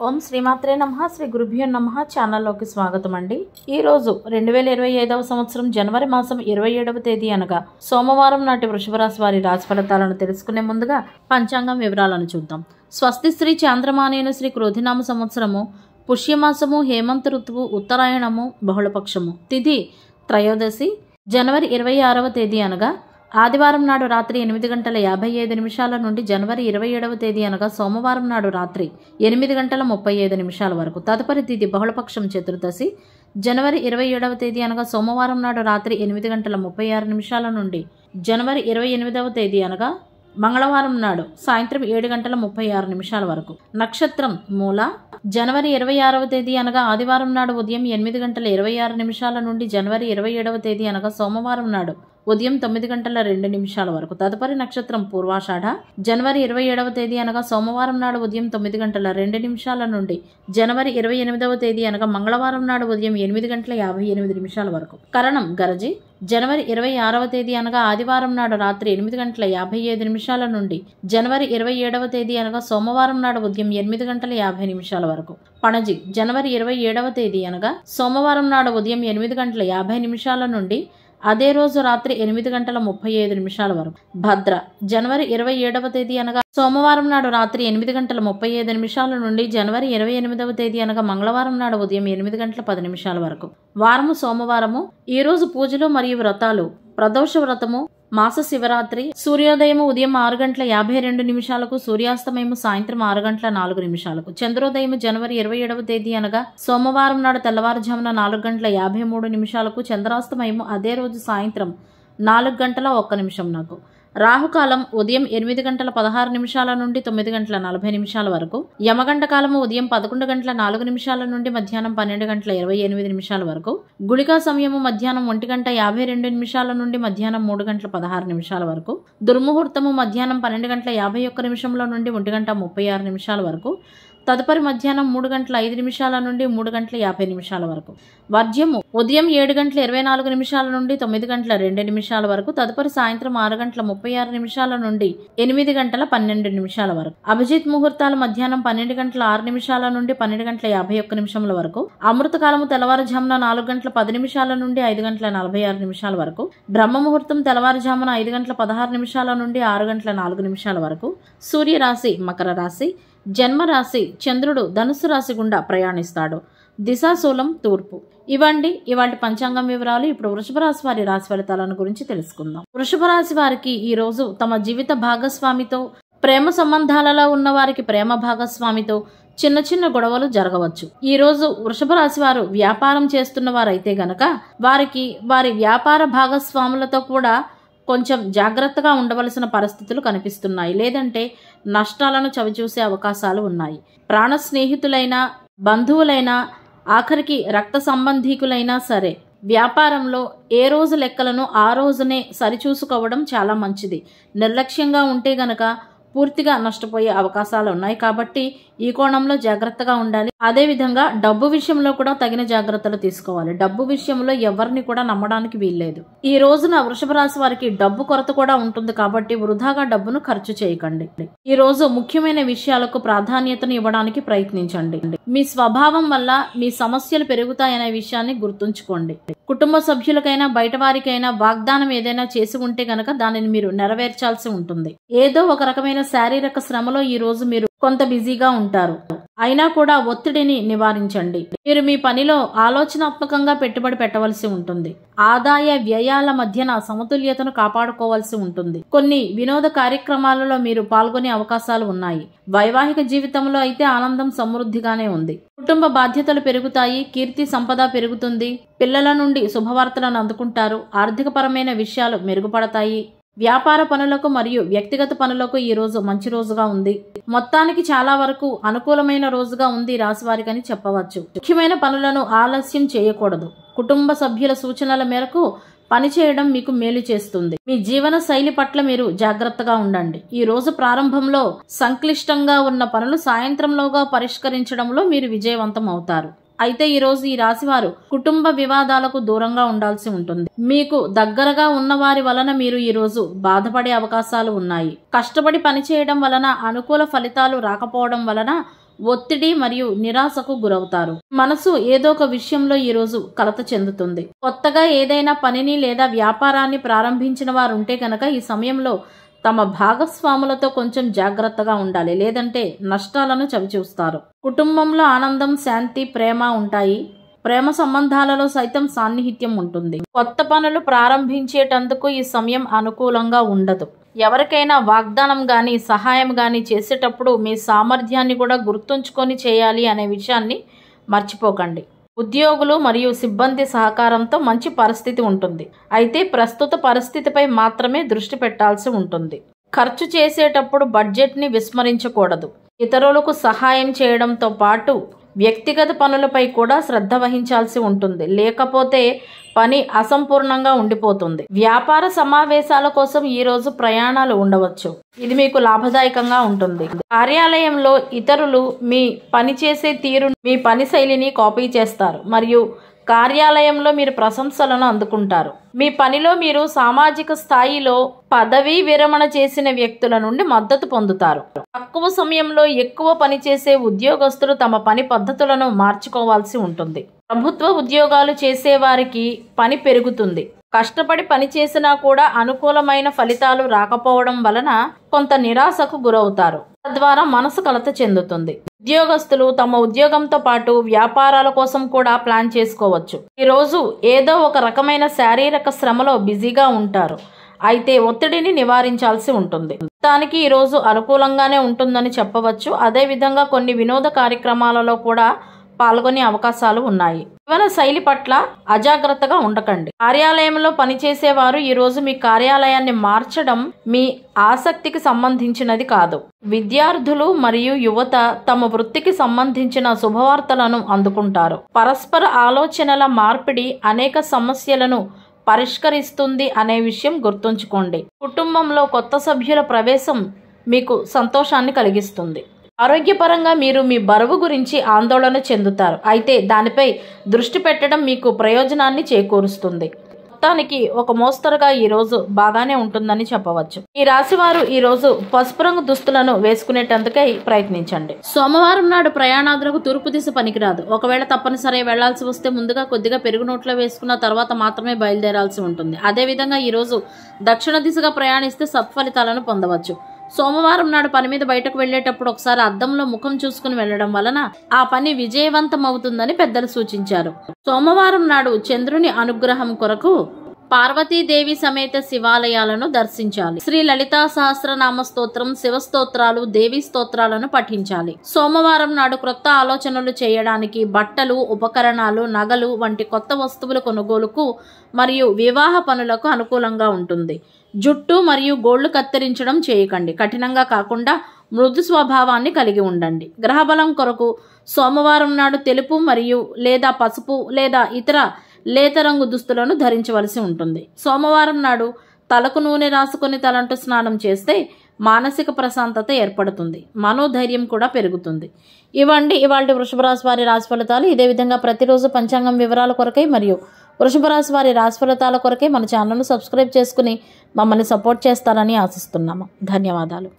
ఓం శ్రీమాత్రే నమః. శ్రీ గురుభ్యో నమః. ఛానల్లోకి స్వాగతం అండి. ఈరోజు 2025వ సంవత్సరం జనవరి మాసం 27వ తేదీ అనగా సోమవారం నాటి వృషభ రాశి వారి రాశి ఫలితాలను తెలుసుకునే ముందుగా పంచాంగం వివరాలను చూద్దాం. స్వస్తి శ్రీ చాంద్రమానేన శ్రీ క్రోధినామ సంవత్సరము పుష్యమాసము హేమంత ఋతువు ఉత్తరాయణము బహుళపక్షము తిథి త్రయోదశి జనవరి 26వ తేదీ అనగా ఆదివారం నాడు రాత్రి 8:55 నుండి జనవరి 27వ తేదీ అనగా సోమవారం నాడు రాత్రి 8:35 వరకు. తదుపరి తిథి బహుళపక్షం చతుర్దశి జనవరి 27వ తేదీ అనగా సోమవారం నాడు రాత్రి 8:36 నుండి జనవరి 28వ తేదీ అనగా మంగళవారం నాడు సాయంత్రం 7:36 వరకు. నక్షత్రం మూల జనవరి 26వ తేదీ అనగా ఆదివారం నాడు ఉదయం 8:26 నుండి జనవరి 27వ తేదీ అనగా సోమవారం నాడు ఉదయం 9:02 వరకు. తదుపరి నక్షత్రం పూర్వాషాఢ జనవరి 27వ తేదీ అనగా సోమవారం నాడు ఉదయం 9:02 నుండి జనవరి 28వ తేదీ అనగా మంగళవారం నాడు ఉదయం 8:58 వరకు. కరణం గరజి జనవరి 26వ తేదీ అనగా ఆదివారం నాడు రాత్రి 8:55 నుండి జనవరి 27వ తేదీ అనగా సోమవారం నాడు ఉదయం 8:50 వరకు. పణజి జనవరి 27వ తేదీ అనగా సోమవారం నాడు ఉదయం 8:50 నుండి అదే రోజు రాత్రి 8:35 వరకు. భద్ర జనవరి 27వ తేదీ అనగా సోమవారం నాడు రాత్రి 8:35 నుండి జనవరి 28వ తేదీ అనగా మంగళవారం నాడు ఉదయం 8:10 వరకు. వారము సోమవారము. ఈ రోజు పూజలు మరియు వ్రతాలు ప్రదోష వ్రతము, మాస శివరాత్రి, సూర్యోదయము ఉదయం 6:52, సూర్యాస్తమయము సాయంత్రం 6:04. చంద్రోదయము జనవరి 27వ తేదీ అనగా సోమవారం నాడు తెల్లవారుజామున 4:53, చంద్రాస్తమయము అదే రోజు సాయంత్రం 4:01 రాహుకాలం ఉదయం 8:16 నుండి 9:40 వరకు. యమగంట కాలము ఉదయం 11:04 నుండి మధ్యాహ్నం 12:28 వరకు. గుళికా సమయము మధ్యాహ్నం 1:52 నుండి మధ్యాహ్నం 3:16 వరకు. దుర్ముహూర్తము మధ్యాహ్నం 12:51 నుండి 1:36 వరకు. తదుపరి మధ్యాహ్నం 3:05 నుండి 3:50 వరకు. వర్జ్యము ఉదయం 7:24 నుండి 9:02 వరకు. తదుపరి సాయంత్రం 6:36 నుండి 8:12 వరకు. అభిజిత్ ముహూర్తాలు మధ్యాహ్నం 12:06 నుండి 12:51 వరకు. అమృతకాలము తెల్లవారుజామున 4:10 నుండి 5:46 వరకు. బ్రహ్మ ముహూర్తం తెల్లవారుజామున 5:16 నుండి 6:04 వరకు. సూర్యరాశి మకర రాశి. జన్మరాశి చంద్రుడు ధనుస్సు రాశి గుండా ప్రయాణిస్తాడు. దిశాశూలం తూర్పు. ఇవ్వండి ఇవాటి పంచాంగం వివరాలు. ఇప్పుడు వృషభ రాశి వారి రాశి ఫలితాలను గురించి తెలుసుకుందాం. వృషభ రాశి వారికి ఈ రోజు తమ జీవిత భాగస్వామితో, ప్రేమ సంబంధాలలో ఉన్న వారికి ప్రేమ భాగస్వామితో చిన్న చిన్న గొడవలు జరగవచ్చు. ఈ రోజు వృషభ రాశి వారు వ్యాపారం చేస్తున్న వారైతే గనక వారికి వారి వ్యాపార భాగస్వాములతో కూడా కొంచెం జాగ్రత్తగా ఉండవలసిన పరిస్థితులు కనిపిస్తున్నాయి. లేదంటే నష్టాలను చవిచూసే అవకాశాలు ఉన్నాయి. ప్రాణ స్నేహితులైనా, బంధువులైనా, ఆఖరికి రక్త సంబంధీకులైనా సరే వ్యాపారంలో ఏ రోజు లెక్కలను ఆ రోజునే సరిచూసుకోవడం చాలా మంచిది. నిర్లక్ష్యంగా ఉంటే గనక పూర్తిగా నష్టపోయే అవకాశాలు ఉన్నాయి. కాబట్టి ఈ కోణంలో జాగ్రత్తగా ఉండాలి. అదేవిధంగా డబ్బు విషయంలో కూడా తగిన జాగ్రత్తలు తీసుకోవాలి. డబ్బు విషయంలో ఎవరిని కూడా నమ్మడానికి వీల్లేదు. ఈ రోజున వృషభ రాశి వారికి డబ్బు కొరత కూడా ఉంటుంది. కాబట్టి వృధాగా డబ్బును ఖర్చు చేయకండి. ఈ రోజు ముఖ్యమైన విషయాలకు ప్రాధాన్యతను ఇవ్వడానికి ప్రయత్నించండి. మీ స్వభావం వల్ల మీ సమస్యలు పెరుగుతాయనే విషయాన్ని గుర్తుంచుకోండి. కుటుంబ సభ్యులకైనా బయట వారికైనా వాగ్దానం ఏదైనా చేసి ఉంటే గనక దానిని మీరు నెరవేర్చాల్సి ఉంటుంది. ఏదో ఒక రకమైన శారీరక శ్రమలో ఈ రోజు మీరు కొంత బిజీగా ఉంటారు. అయినా కూడా ఒత్తిడిని నివారించండి. మీరు మీ పనిలో ఆలోచనాత్మకంగా పెట్టుబడి పెట్టవలసి ఉంటుంది. ఆదాయ వ్యయాల మధ్యన సమతుల్యతను కాపాడుకోవాల్సి ఉంటుంది. కొన్ని వినోద కార్యక్రమాలలో మీరు పాల్గొనే అవకాశాలు ఉన్నాయి. వైవాహిక జీవితంలో అయితే ఆనందం సమృద్ధిగానే ఉంది. కుటుంబ బాధ్యతలు పెరుగుతాయి. కీర్తి సంపద పెరుగుతుంది. పిల్లల నుండి శుభవార్తలను అందుకుంటారు. ఆర్థికపరమైన విషయాలు మెరుగుపడతాయి. వ్యాపార పనులకు మరియు వ్యక్తిగత పనులకు ఈ రోజు మంచి రోజుగా ఉంది. మొత్తానికి చాలా వరకు అనుకూలమైన రోజుగా ఉంది రాశి వారికని చెప్పవచ్చు. ముఖ్యమైన పనులను ఆలస్యం చేయకూడదు. కుటుంబ సభ్యుల సూచనల మేరకు పనిచేయడం మీకు మేలు చేస్తుంది. మీ జీవన శైలి పట్ల మీరు జాగ్రత్తగా ఉండండి. ఈ రోజు ప్రారంభంలో సంక్లిష్టంగా ఉన్న పనులు సాయంత్రంలోగా పరిష్కరించడంలో మీరు విజయవంతం అవుతారు. అయితే ఈ రోజు ఈ రాశివారు కుటుంబ వివాదాలకు దూరంగా ఉండాల్సి ఉంటుంది. మీకు దగ్గరగా ఉన్న వారి వలన మీరు ఈ రోజు బాధపడే అవకాశాలు ఉన్నాయి. కష్టపడి పనిచేయడం వలన అనుకూల ఫలితాలు రాకపోవడం వలన ఒత్తిడి మరియు నిరాశకు గురవుతారు. మనసు ఏదో ఒక విషయంలో ఈరోజు కలత చెందుతుంది. కొత్తగా ఏదైనా పనిని లేదా వ్యాపారాన్ని ప్రారంభించిన వారు ఉంటే కనుక ఈ సమయంలో తమ భాగస్వాములతో కొంచెం జాగ్రత్తగా ఉండాలి, లేదంటే నష్టాలను చవిచూస్తారు. కుటుంబంలో ఆనందం, శాంతి, ప్రేమ ఉంటాయి. ప్రేమ సంబంధాలలో సైతం సాన్నిహిత్యం ఉంటుంది. కొత్త పనులు ప్రారంభించేటందుకు ఈ సమయం అనుకూలంగా ఉండదు. ఎవరికైనా వాగ్దానం గాని సహాయం గాని చేసేటప్పుడు మీ సామర్థ్యాన్ని కూడా గుర్తుంచుకొని చేయాలి అనే విషయాన్ని మర్చిపోకండి. ఉద్యోగులు మరియు సిబ్బంది సహకారంతో మంచి పరిస్థితి ఉంటుంది. అయితే ప్రస్తుత పరిస్థితిపై మాత్రమే దృష్టి పెట్టాల్సి ఉంటుంది. ఖర్చు చేసేటప్పుడు బడ్జెట్ని విస్మరించకూడదు. ఇతరులకు సహాయం చేయడంతో పాటు వ్యక్తిగత పనులపై కూడా శ్రద్ధ వహించాల్సి ఉంటుంది, లేకపోతే పని అసంపూర్ణంగా ఉండిపోతుంది. వ్యాపార సమావేశాల కోసం ఈరోజు ప్రయాణాలు ఉండవచ్చు. ఇది మీకు లాభదాయకంగా ఉంటుంది. కార్యాలయంలో ఇతరులు మీ పని చేసే తీరు, మీ పని శైలిని కాపీ చేస్తారు మరియు కార్యాలయంలో మీరు ప్రశంసలను అందుకుంటారు. మీ పనిలో మీరు సామాజిక స్థాయిలో పదవీ విరమణ చేసిన వ్యక్తుల నుండి మద్దతు పొందుతారు. తక్కువ సమయంలో ఎక్కువ పనిచేసే ఉద్యోగస్తులు తమ పని పద్ధతులను మార్చుకోవాల్సి ఉంటుంది. ప్రభుత్వ ఉద్యోగాలు చేసేవారికి పని పెరుగుతుంది. కష్టపడి పనిచేసినా కూడా అనుకూలమైన ఫలితాలు రాకపోవడం వలన కొంత నిరాశకు గురవుతారు. తద్వారా మనసు కలత చెందుతుంది. ఉద్యోగస్తులు తమ ఉద్యోగంతో పాటు వ్యాపారాల కోసం కూడా ప్లాన్ చేసుకోవచ్చు. ఈరోజు ఏదో ఒక రకమైన శారీరక శ్రమలో బిజీగా ఉంటారు. అయితే ఒత్తిడిని నివారించాల్సి ఉంటుంది. దానికి ఈరోజు అనుకూలంగానే ఉంటుందని చెప్పవచ్చు. అదేవిధంగా కొన్ని వినోద కార్యక్రమాలలో కూడా పాల్గొనే అవకాశాలు ఉన్నాయి. జీవన శైలి పట్ల అజాగ్రత్తగా ఉండకండి. కార్యాలయంలో పనిచేసేవారు ఈరోజు మీ కార్యాలయాన్ని మార్చడం మీ ఆసక్తికి సంబంధించినది కాదు. విద్యార్థులు మరియు యువత తమ వృత్తికి సంబంధించిన శుభవార్తలను అందుకుంటారు. పరస్పర ఆలోచనల మార్పిడి అనేక సమస్యలను పరిష్కరిస్తుంది అనే విషయం గుర్తుంచుకోండి. కుటుంబంలో కొత్త సభ్యుల ప్రవేశం మీకు సంతోషాన్ని కలిగిస్తుంది. ఆరోగ్యపరంగా మీరు మీ బరువు గురించి ఆందోళన చెందుతారు. అయితే దానిపై దృష్టి పెట్టడం మీకు ప్రయోజనాన్ని చేకూరుస్తుంది. మొత్తానికి ఒక మోస్తరుగా ఈరోజు బాగానే ఉంటుందని చెప్పవచ్చు. ఈ రాశివారు ఈరోజు పసుపు రంగు దుస్తులను వేసుకునేటందుకై ప్రయత్నించండి. సోమవారం నాడు ప్రయాణాదులకు తూర్పు దిశ పనికిరాదు. ఒకవేళ తప్పనిసరి వెళ్లాల్సి వస్తే ముందుగా కొద్దిగా పెరుగు నోట్లో వేసుకున్న తర్వాత మాత్రమే బయలుదేరాల్సి ఉంటుంది. అదేవిధంగా ఈరోజు దక్షిణ దిశగా ప్రయాణిస్తే సత్ఫలితాలను పొందవచ్చు. సోమవారం నాడు పని మీద బయటకు వెళ్లేటప్పుడు ఒకసారి అద్దంలో ముఖం చూసుకుని వెళ్లడం వలన ఆ పని విజయవంతం అవుతుందని పెద్దలు సూచించారు. సోమవారం నాడు చంద్రుని అనుగ్రహం కొరకు పార్వతీదేవి సమేత శివాలయాలను దర్శించాలి. శ్రీ లలితా సహస్రనామ స్తోత్రం, శివ స్తోత్రాలు, దేవీ స్తోత్రాలను పఠించాలి. సోమవారం నాడు క్రొత్త ఆలోచనలు చేయడానికి, బట్టలు, ఉపకరణాలు, నగలు వంటి కొత్త వస్తువుల కొనుగోలుకు మరియు వివాహ పనులకు అనుకూలంగా ఉంటుంది. జుట్టు మరియు గోళ్లు కత్తిరించడం చేయకండి. కఠినంగా కాకుండా మృదు స్వభావాన్ని కలిగి ఉండండి. గ్రహబలం కొరకు సోమవారం నాడు తెలుపు మరియు లేదా పసుపు లేదా ఇతర లేత రంగు దుస్తులను ధరించవలసి ఉంటుంది. సోమవారం నాడు తలకు నూనె రాసుకొని తలంటు స్నానం చేస్తే మానసిక ప్రశాంతత ఏర్పడుతుంది. మనోధైర్యం కూడా పెరుగుతుంది. ఇవండి ఇవాళ వృషభ రాశి వారి రాశి ఫలితాలు. ఇదే విధంగా ప్రతిరోజు పంచాంగం వివరాల కొరకై మరియు వృషభ రాశి వారి రాశి ఫలితాల కొరకై మన ఛానల్ను సబ్స్క్రైబ్ చేసుకుని మమ్మల్ని సపోర్ట్ చేస్తారని ఆశిస్తున్నాము. ధన్యవాదాలు.